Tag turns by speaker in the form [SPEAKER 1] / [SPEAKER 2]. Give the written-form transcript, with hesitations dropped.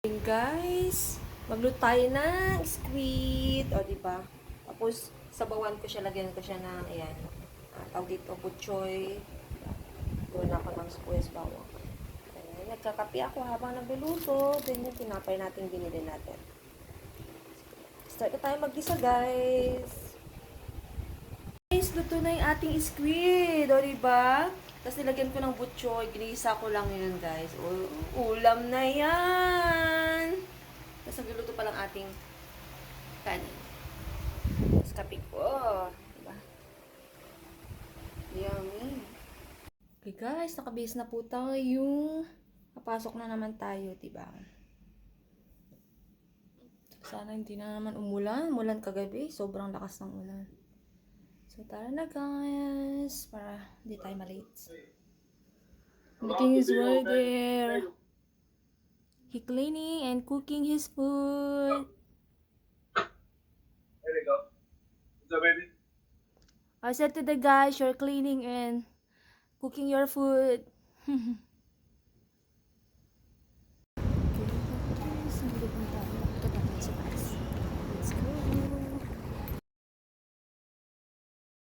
[SPEAKER 1] Guys, magluto tayo ng squid, o diba? Tapos sabawan ko siya, lagyan ko siya ng ayan, tawag dito butchoy. Doon ako ng squid bawang. Ayan, nagkakape ako habang nagluluto. Then yung tinapay natin binili natin. Start na tayo maggisa, guys. Guys, luto na yung ating squid, o diba? Tapos nilagyan ko ng butchoy, ginisa ko lang yun, guys. Ulam na yan! Tapos nagluluto pa lang ating kanin. Tapos kape ko. Diba? Yummy. Okay guys, nakabase na po tayo. Papasok na naman tayo, diba? Sana hindi na naman umulan. Umulan kagabi. Sobrang lakas ng ulan. So, tara na guys. Para hindi tayo malate. The king is right there. He cleaning and cooking his food.
[SPEAKER 2] There you go. What's up, baby?
[SPEAKER 1] I said to the guys, you're cleaning and cooking your food.